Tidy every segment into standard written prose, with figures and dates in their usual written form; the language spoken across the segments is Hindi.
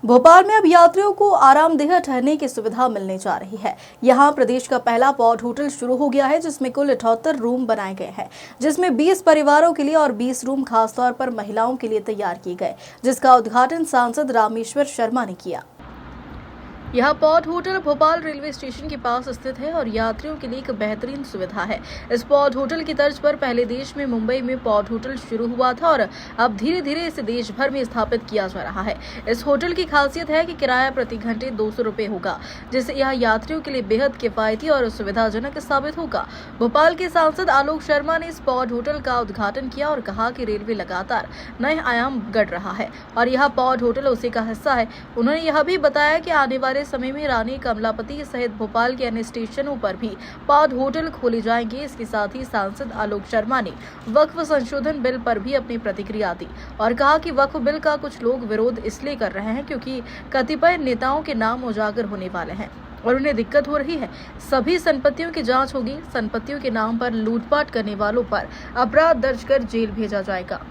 भोपाल में अब यात्रियों को आरामदेह ठहरने की सुविधा मिलने जा रही है। यहां प्रदेश का पहला पॉड होटल शुरू हो गया है, जिसमें कुल 78 रूम बनाए गए हैं, जिसमें 20 परिवारों के लिए और 20 रूम खासतौर पर महिलाओं के लिए तैयार किए गए, जिसका उद्घाटन सांसद रामेश्वर शर्मा ने किया। यह pod hotel Bhopal railway station के पास स्थित है और यात्रियों के लिए एक बेहतरीन सुविधा है। इस पॉड होटल की तर्ज पर पहले देश में मुंबई में पॉड होटल शुरू हुआ था और अब धीरे धीरे इसे देश भर में स्थापित किया जा रहा है। इस होटल की खासियत है कि किराया प्रति घंटे 200 रुपये होगा, जिससे यह यात्रियों के लिए बेहद किफायती और सुविधाजनक साबित होगा। भोपाल के सांसद आलोक शर्मा ने इस पॉड होटल का उद्घाटन किया और कहा कि रेलवे लगातार नए आयाम गढ़ रहा है और यह पॉड होटल उसी का हिस्सा है। उन्होंने यह भी बताया कि आने वाले समय में रानी कमलापति सहित भोपाल के अन्य स्टेशनों पर भी पॉड होटल खोले जाएंगे। इसके साथ ही सांसद आलोक शर्मा ने वक्फ संशोधन बिल पर भी अपनी प्रतिक्रिया दी और कहा कि वक्फ बिल का कुछ लोग विरोध इसलिए कर रहे हैं क्योंकि कतिपय नेताओं के नाम उजागर होने वाले हैं और उन्हें दिक्कत हो रही है। सभी संपत्तियों की जांच होगी। संपत्तियों के नाम पर लूटपाट करने वालों पर अपराध दर्ज कर जेल भेजा जाएगा।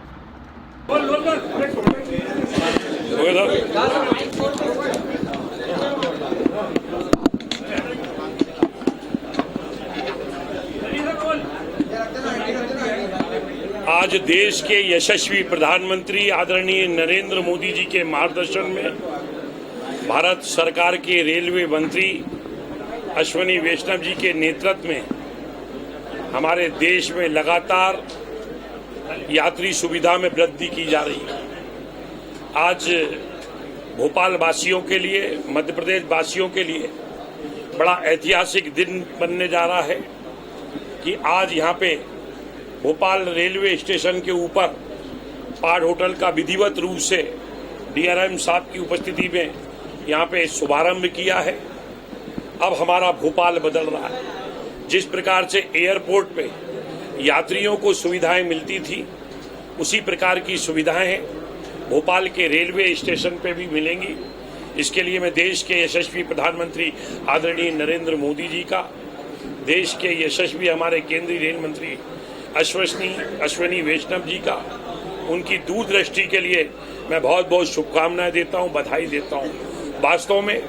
आज देश के यशस्वी प्रधानमंत्री आदरणीय नरेंद्र मोदी जी के मार्गदर्शन में भारत सरकार के रेलवे मंत्री अश्विनी वैष्णव जी के नेतृत्व में हमारे देश में लगातार यात्री सुविधा में वृद्धि की जा रही है। आज भोपाल वासियों के लिए, मध्य प्रदेश वासियों के लिए बड़ा ऐतिहासिक दिन बनने जा रहा है कि आज यहाँ पे भोपाल रेलवे स्टेशन के ऊपर पॉड होटल का विधिवत रूप से डीआरएम साहब की उपस्थिति में यहाँ पे शुभारंभ किया है। अब हमारा भोपाल बदल रहा है। जिस प्रकार से एयरपोर्ट पे यात्रियों को सुविधाएं मिलती थी, उसी प्रकार की सुविधाएं भोपाल के रेलवे स्टेशन पे भी मिलेंगी। इसके लिए मैं देश के यशस्वी प्रधानमंत्री आदरणीय नरेंद्र मोदी जी का, देश के यशस्वी हमारे केंद्रीय रेल मंत्री अश्विनी वैष्णव जी का, उनकी दूरदृष्टि के लिए मैं बहुत बहुत शुभकामनाएं देता हूं, बधाई देता हूं। वास्तव में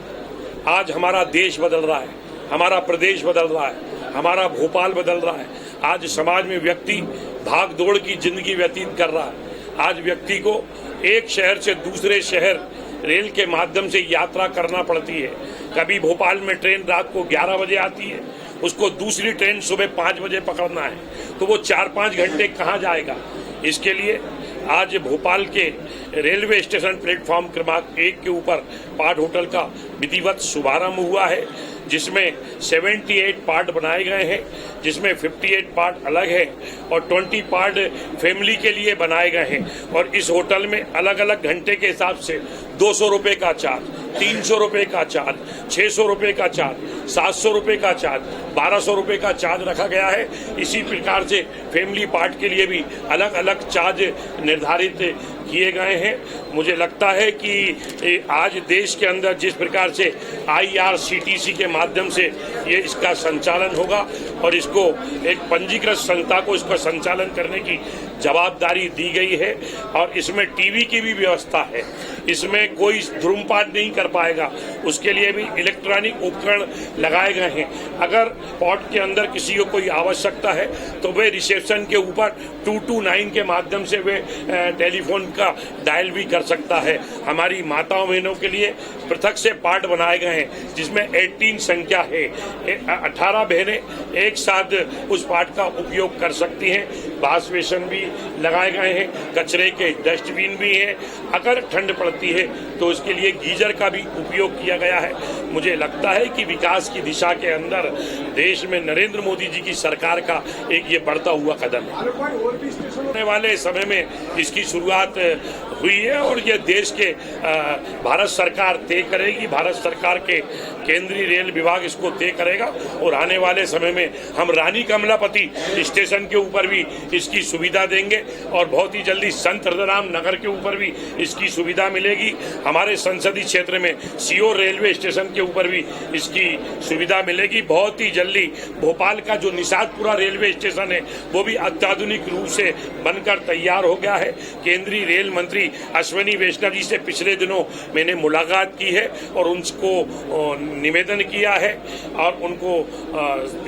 आज हमारा देश बदल रहा है, हमारा प्रदेश बदल रहा है, हमारा भोपाल बदल रहा है। आज समाज में व्यक्ति भाग दौड़ की जिंदगी व्यतीत कर रहा है। आज व्यक्ति को एक शहर से दूसरे शहर रेल के माध्यम से यात्रा करना पड़ती है। कभी भोपाल में ट्रेन रात को 11 बजे आती है, उसको दूसरी ट्रेन सुबह 5 बजे पकड़ना है, तो वो 4-5 घंटे कहाँ जाएगा। इसके लिए आज भोपाल के रेलवे स्टेशन प्लेटफॉर्म क्रमांक 1 के ऊपर पॉड होटल का विधिवत शुभारंभ हुआ है, जिसमें 78 पार्ट बनाए गए हैं, जिसमें 58 पार्ट अलग है और 20 पार्ट फैमिली के लिए बनाए गए हैं। और इस होटल में अलग अलग घंटे के हिसाब से 200 रुपये का चार्ज, 300 रुपये का चार्ज, 600 रुपये का चार्ज, 700 रुपये का चार्ज, 1200 रुपये का चार्ज रखा गया है। इसी प्रकार से फैमिली पार्ट के लिए भी अलग अलग चार्ज निर्धारित किए गए हैं। मुझे लगता है कि आज देश के अंदर जिस प्रकार से IRCTC के माध्यम से ये इसका संचालन होगा और इसको एक पंजीकृत संस्था को इसका संचालन करने की जवाबदारी दी गई है और इसमें टीवी की भी व्यवस्था है। इसमें कोई धूम्रपान नहीं कर पाएगा, उसके लिए भी इलेक्ट्रॉनिक उपकरण लगाए गए हैं। अगर पॉड के अंदर किसी को कोई आवश्यकता है तो वे रिसेप्शन के ऊपर 229 के माध्यम से वे टेलीफोन का डायल भी कर सकता है। हमारी माताओं बहनों के लिए पृथक से पार्ट बनाए गए हैं, जिसमें 18 संख्या है, 18 बहनें एक साथ उस पार्ट का उपयोग कर सकती हैं। वॉश बेसिन भी लगाए गए हैं, कचरे के डस्टबिन भी हैं। अगर ठंड पड़ती है तो उसके लिए गीजर का भी उपयोग किया गया है। मुझे लगता है कि विकास की दिशा के अंदर देश में नरेंद्र मोदी जी की सरकार का एक ये बढ़ता हुआ कदम है। आने वाले समय में इसकी शुरुआत हुई है और ये देश के भारत सरकार तय करेगी, भारत सरकार के केंद्रीय रेल विभाग इसको तय करेगा और आने वाले समय में हम रानी कमलापति स्टेशन के ऊपर भी इसकी सुविधा देंगे और बहुत ही जल्दी संत हृदयराम नगर के ऊपर भी इसकी सुविधा मिलेगी। हमारे संसदीय क्षेत्र में सीओ रेलवे स्टेशन के ऊपर भी इसकी सुविधा मिलेगी। बहुत ही जल्दी भोपाल का जो निषादपुरा रेलवे स्टेशन है वो भी अत्याधुनिक रूप से बनकर तैयार हो गया है। केंद्रीय रेल मंत्री अश्वनी वैष्णव जी से पिछले दिनों मैंने मुलाकात की है और उनको निवेदन किया है और उनको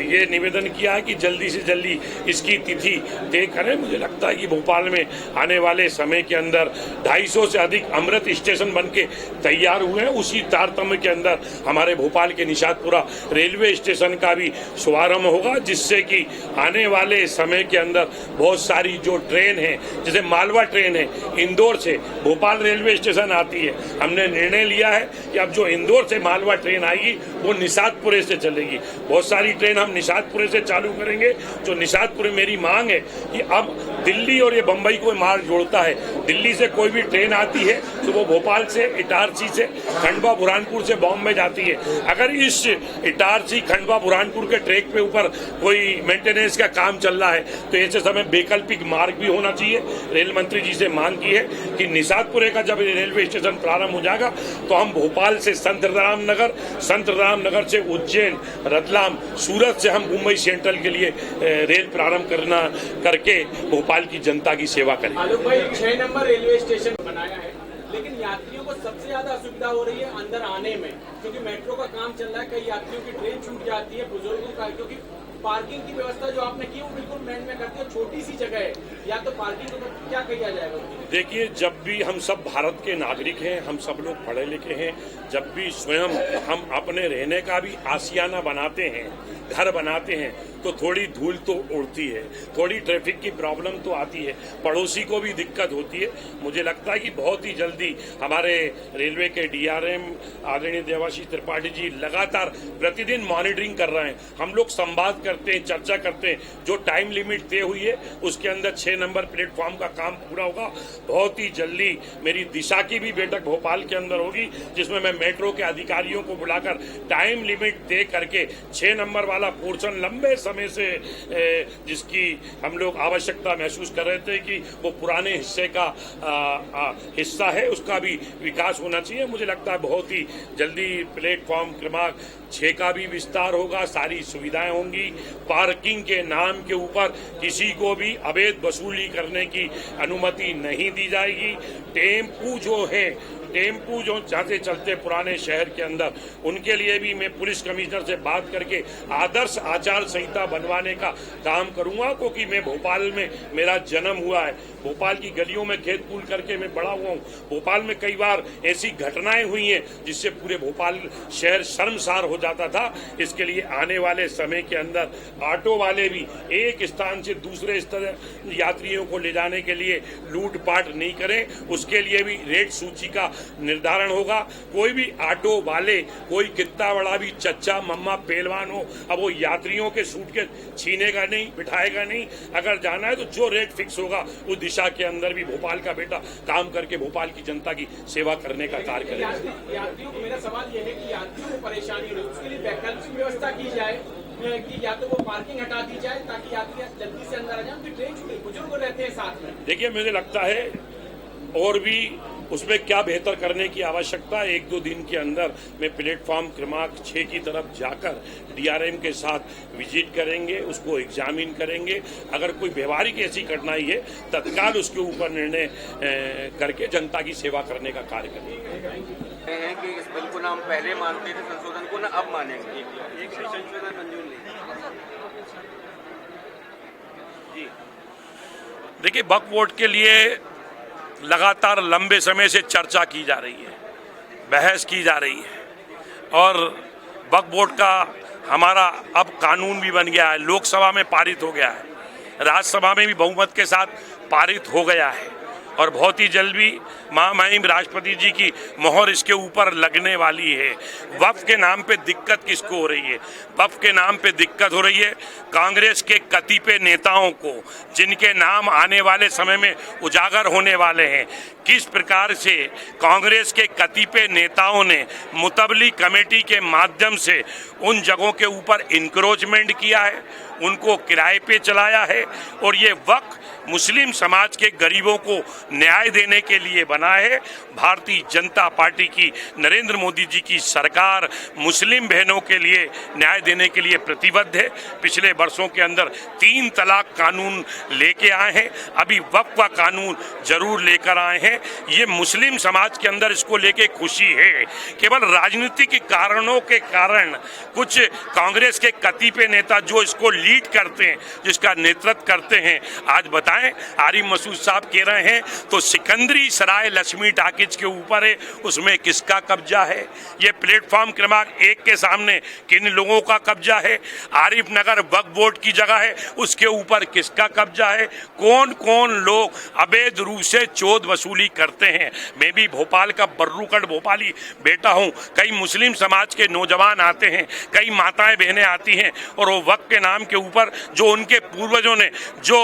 ये निवेदन किया है कि जल्दी से जल्दी इसकी तिथि तय करें। मुझे लगता है कि भोपाल में आने वाले समय के अंदर 250 से अधिक अमृत स्टेशन बन के तैयार हुए हैं। उसी तारतम्य के अंदर हमारे भोपाल के निशातपुरा रेलवे स्टेशन का भी शुभारंभ होगा, जिससे कि आने वाले समय के अंदर बहुत सारी जो ट्रेन है, जैसे मालवा ट्रेन है इंदौर से भोपाल रेलवे स्टेशन आती है, हमने निर्णय लिया है कि अब जो इंदौर से मालवा ट्रेन आएगी वो निशातपुरे से चलेगी। बहुत सारी ट्रेन हम निशातपुरे से चालू करेंगे। जो निशातपुरे मेरी मांग है कि अब दिल्ली और ये बम्बई को मार्ग जोड़ता है, दिल्ली से कोई भी ट्रेन आती है तो वो भोपाल से, इटारसी से, खंडवा बुरहानपुर से बॉम्बे जाती है। अगर इस इटारसी खंडवा बुरहानपुर के ट्रैक पे ऊपर कोई मेंटेनेंस का काम चल रहा है तो ऐसे समय वैकल्पिक मार्ग भी होना चाहिए। रेल मंत्री जी से मांग की है कि निशातपुरे का जब रेलवे स्टेशन प्रारंभ हो जाएगा तो हम भोपाल से संत राम नगर से उज्जैन, रतलाम, सूरत से हम मुंबई सेंट्रल के लिए रेल प्रारंभ करके भोपाल की जनता की सेवा करें। आलोक भाई, 6 नंबर रेलवे स्टेशन बनाया है, लेकिन यात्रियों को सबसे ज्यादा असुविधा हो रही है अंदर आने में, क्योंकि मेट्रो का काम चल रहा है। कई यात्रियों की ट्रेन छूट जाती है, बुजुर्गों का, क्योंकि पार्किंग की व्यवस्था जो आपने की वो बिल्कुल मैंड में करती है। छोटी सी जगह है, या तो पार्किंग को क्या किया जाएगा? देखिए, जब भी हम सब भारत के नागरिक हैं, हम सब लोग पढ़े लिखे हैं, जब भी स्वयं हम अपने रहने का भी आशियाना बनाते हैं, घर बनाते हैं, तो थोड़ी धूल तो उड़ती है, थोड़ी ट्रैफिक की प्रॉब्लम तो आती है, पड़ोसी को भी दिक्कत होती है। मुझे लगता है कि बहुत ही जल्दी हमारे रेलवे के DRM आदरणीय देवाशीष त्रिपाठी जी लगातार प्रतिदिन मॉनिटरिंग कर रहे हैं। हम लोग संवाद करते हैं, चर्चा करते हैं, जो टाइम लिमिट तय हुई है उसके अंदर 6 नंबर प्लेटफॉर्म का काम पूरा होगा। बहुत ही जल्दी मेरी दिशा की भी बैठक भोपाल के अंदर होगी, जिसमें मैं मेट्रो के अधिकारियों को बुलाकर टाइम लिमिट तय करके 6 नंबर वाला पोर्शन लंबे समय से जिसकी हम लोग आवश्यकता महसूस कर रहे थे कि वो पुराने हिस्से का हिस्सा है, उसका भी विकास होना चाहिए। मुझे लगता है बहुत ही जल्दी प्लेटफॉर्म क्रमांक 6 का भी विस्तार होगा, सारी सुविधाएं होंगी। पार्किंग के नाम के ऊपर किसी को भी अवैध वसूली करने की अनुमति नहीं दी जाएगी। टेम्पू जो जहाँ से चलते पुराने शहर के अंदर, उनके लिए भी मैं पुलिस कमिश्नर से बात करके आदर्श आचार संहिता बनवाने का काम करूंगा, क्योंकि मैं भोपाल में मेरा जन्म हुआ है, भोपाल की गलियों में खेत कूल करके मैं बड़ा हुआ हूँ। भोपाल में कई बार ऐसी घटनाएं हुई हैं जिससे पूरे भोपाल शहर शर्मसार हो जाता था। इसके लिए आने वाले समय के अंदर ऑटो वाले भी एक स्थान से दूसरे स्थान यात्रियों को ले जाने के लिए लूटपाट नहीं करें, उसके लिए भी रेट सूची का निर्धारण होगा। कोई भी ऑटो वाले, कोई कितना बड़ा भी चच्चा मम्मा पहलवान हो, अब वो यात्रियों के सूट के छीनेगा नहीं, बिठाएगा नहीं। अगर जाना है तो जो रेट फिक्स होगा उस दिशा के अंदर भी भोपाल का बेटा काम करके भोपाल की जनता की सेवा करने का कार्य करेगा। यात्रियों को मेरा सवाल यह है कि यात्रियों को परेशानी हो, उसके लिए वैकल्पिक व्यवस्था की जाए कि या तो वो पार्किंग हटा दी जाए ताकि यात्री जल्दी से अंदर आ जाए, तो ट्रेन छूटे, बुजुर्ग रहते हैं साथ में। देखिए, मुझे लगता है और भी उसमें क्या बेहतर करने की आवश्यकता है। 1-2 दिन के अंदर मैं प्लेटफॉर्म क्रमांक 6 की तरफ जाकर DRM के साथ विजिट करेंगे, उसको एग्जामिन करेंगे। अगर कोई व्यवहारिक ऐसी कठिनाई है, तत्काल उसके ऊपर निर्णय करके जनता की सेवा करने का कार्य करेंगे। हैं कि इस बिल को ना हम पहले मानते थे संशोधन को, ना अब मानेंगे। एक संशोधन मंजूर नहीं। जी, देखिए, वक्फ बोर्ड के लिए लगातार लंबे समय से चर्चा की जा रही है, बहस की जा रही है, और वक्फ बोर्ड का हमारा अब कानून भी बन गया है, लोकसभा में पारित हो गया है, राज्यसभा में भी बहुमत के साथ पारित हो गया है, और बहुत ही जल्दी महामहिम राष्ट्रपति जी की मोहर इसके ऊपर लगने वाली है। वक्फ के नाम पे दिक्कत किसको हो रही है? वक्फ के नाम पे दिक्कत हो रही है कांग्रेस के कतिपय नेताओं को, जिनके नाम आने वाले समय में उजागर होने वाले हैं। किस प्रकार से कांग्रेस के कतिपय नेताओं ने मुतवली कमेटी के माध्यम से उन जगहों के ऊपर इंक्रोचमेंट किया है, उनको किराए पे चलाया है, और ये वक्फ मुस्लिम समाज के गरीबों को न्याय देने के लिए बना है। भारतीय जनता पार्टी की नरेंद्र मोदी जी की सरकार मुस्लिम बहनों के लिए न्याय देने के लिए प्रतिबद्ध है। पिछले वर्षों के अंदर 3 तलाक कानून लेके आए हैं, अभी वक्फ का कानून जरूर लेकर आए हैं। ये मुस्लिम समाज के अंदर इसको लेके खुशी है। केवल राजनीतिक कारणों के कारण कुछ कांग्रेस के कतिपय नेता जो इसको लीड करते हैं, जिसका नेतृत्व करते हैं, आज बताएं आरिफ मसूद साहब कह रहे हैं तो सिकंदरी सराय लक्ष्मी टाकिज के ऊपर है, उसमें किसका कब्जा है? ये प्लेटफॉर्म क्रमांक 1 के सामने किन लोगों का कब्जा है? आरिफ नगर वक्फ बोर्ड की जगह है, उसके ऊपर किसका कब्जा है? कौन कौन लोग अवैध रूप से चोद वसूली करते हैं? मैं भी भोपाल का बर्रूकट भोपाली बेटा हूं। कई मुस्लिम समाज के नौजवान आते हैं, कई माताएं बहनें आती हैं और वो वक्फ के नाम के ऊपर जो उनके पूर्वजों ने जो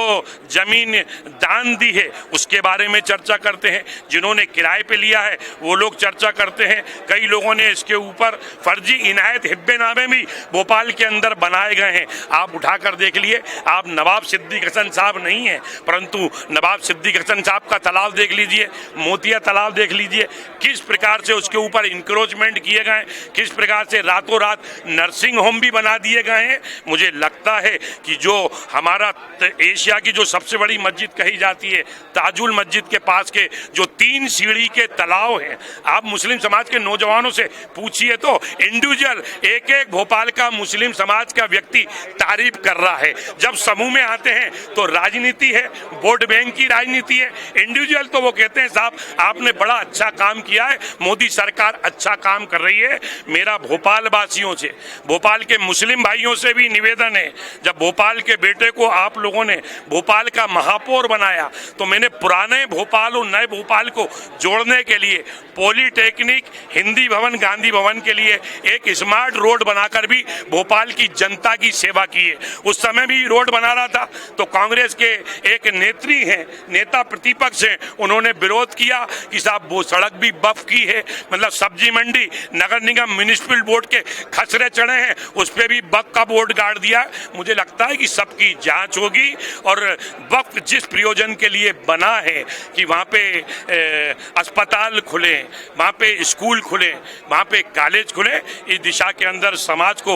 जमीन दान दी है उसके बारे में चर्चा करते हैं। जिन्होंने किराए पे लिया है वो लोग चर्चा करते हैं। कई लोगों ने इसके ऊपर फर्जी इनायत हिब्बेनामे भी भोपाल के अंदर बनाए गए हैं। आप उठाकर देख लिए, आप नवाब सिद्दीक हसन साहब नहीं हैं, परंतु नवाब सिद्दीक हसन साहब का तालाब देख लीजिए, मोतिया तालाब देख लीजिए, किस प्रकार से उसके ऊपर इंक्रोचमेंट किए गए, किस प्रकार से रातों रात नर्सिंग होम भी बना दिए गए हैं। मुझे लगता है कि जो हमारा एशिया की जो सबसे बड़ी मस्जिद कही जाती है, ताजुल मस्जिद के पास के जो 3 सीढ़ी के तालाब हैं, आप मुस्लिम समाज के नौजवानों से पूछिए तो इंडिविजुअल एक भोपाल का मुस्लिम समाज का व्यक्ति तारीफ कर रहा है। जब समूह में आते हैं तो राजनीति है, वोट बैंक की राजनीति है। इंडिविजुअल तो वो कहते हैं साहब आपने बड़ा अच्छा काम किया है, मोदी सरकार अच्छा काम कर रही है। मेरा भोपाल वासियों से, भोपाल के मुस्लिम भाइयों से भी निवेदन है, जब भोपाल के बेटे को आप लोगों ने भोपाल का महापौर बनाया तो मैंने पुराने भोपाल और नए भोपाल को जोड़ने के लिए पॉलिटेक्निक, हिंदी भवन, गांधी भवन के लिए एक स्मार्ट रोड बनाकर भी भोपाल की जनता की सेवा की है। उस समय भी रोड बना रहा था तो कांग्रेस के एक नेत्री हैं, नेता प्रतिपक्ष हैं, उन्होंने विरोध किया कि साहब वो सड़क भी बफ की है, मतलब सब्जी मंडी नगर निगम म्युनिसिपल बोर्ड के खसरे चढ़े हैं, उस पर भी बफ का बोर्ड गाड़ दिया। मुझे लगता है कि सबकी जांच होगी और वक्त जिस प्रयोजन के लिए बना है कि वहाँ पे अस्पताल खुले, वहाँ पे स्कूल खुले, वहाँ पे कॉलेज खुले, इस दिशा के अंदर समाज को,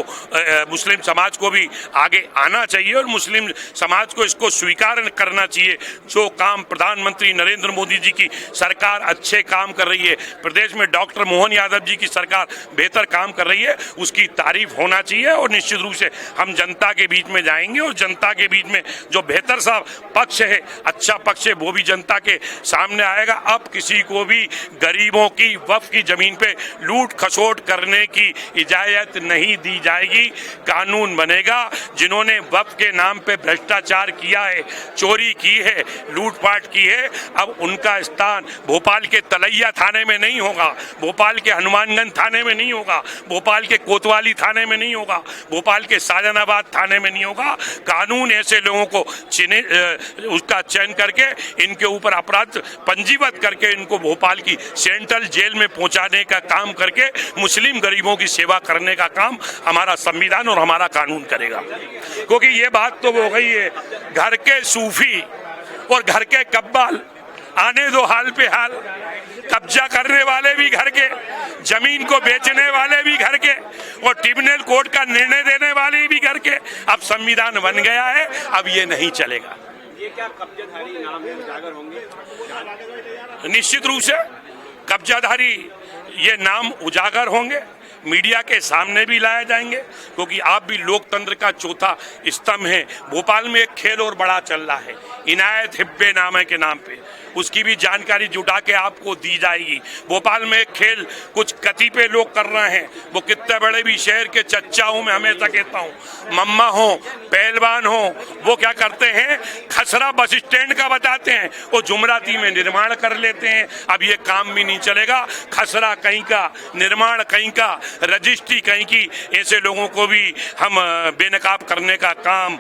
मुस्लिम समाज को भी आगे आना चाहिए और मुस्लिम समाज को इसको स्वीकार करना चाहिए। जो काम प्रधानमंत्री नरेंद्र मोदी जी की सरकार अच्छे काम कर रही है, प्रदेश में डॉक्टर मोहन यादव जी की सरकार बेहतर काम कर रही है, उसकी तारीफ होना चाहिए और निश्चित रूप से हम जनता के बीच में जाएंगे और जनता के बीच में जो बेहतर सा पक्ष है, अच्छा पक्ष है, वो भी जनता के सामने आएगा। अब किसी को भी गरीबों की वक्फ की जमीन पे लूट खसोट करने की इजाजत नहीं दी जाएगी। कानून बनेगा। जिन्होंने वक्फ के नाम पे भ्रष्टाचार किया है, चोरी की है, लूटपाट की है, अब उनका स्थान भोपाल के तलैया थाने में नहीं होगा, भोपाल के हनुमानगंज थाने में नहीं होगा, भोपाल के कोतवाली थाने में नहीं होगा, भोपाल के शाहजहानाबाद थाने में नहीं होगा। कानून ऐसे लोगों को उसका चयन करके इनके ऊपर अपराध पंजीबद्ध करके इनको भोपाल की सेंट्रल जेल में पहुंचाने का काम करके मुस्लिम गरीबों की सेवा करने का काम हमारा संविधान और हमारा कानून करेगा। क्योंकि ये बात तो हो गई है, घर के सूफी और घर के कब्बाल आने दो हाल पे हाल, कब्जा करने वाले भी घर के, जमीन को बेचने वाले भी घर के और ट्रिब्यूनल कोर्ट का निर्णय देने वाले भी घर के। अब संविधान बन गया है, अब ये नहीं चलेगा। ये क्या कब्जाधारी नाम में उजागर होंगे? निश्चित रूप से कब्जाधारी ये नाम उजागर होंगे, मीडिया के सामने भी लाए जाएंगे, क्योंकि आप भी लोकतंत्र का चौथा स्तंभ है। भोपाल में एक खेल और बड़ा चल रहा है इनायत हिब्बेनामे के नाम पे, उसकी भी जानकारी जुटा के आपको दी जाएगी। भोपाल में एक खेल कुछ कतिपय लोग कर रहे हैं, वो कितने बड़े भी शहर के चच्चा हूँ, मैं हमेशा कहता हूँ, मम्मा हो, पहलवान हो, वो क्या करते हैं, खसरा बस स्टैंड का बताते हैं, वो जुमराती में निर्माण कर लेते हैं। अब ये काम भी नहीं चलेगा, खसरा कहीं का, निर्माण कहीं का, रजिस्ट्री कहीं की, ऐसे लोगों को भी हम बेनकाब करने का काम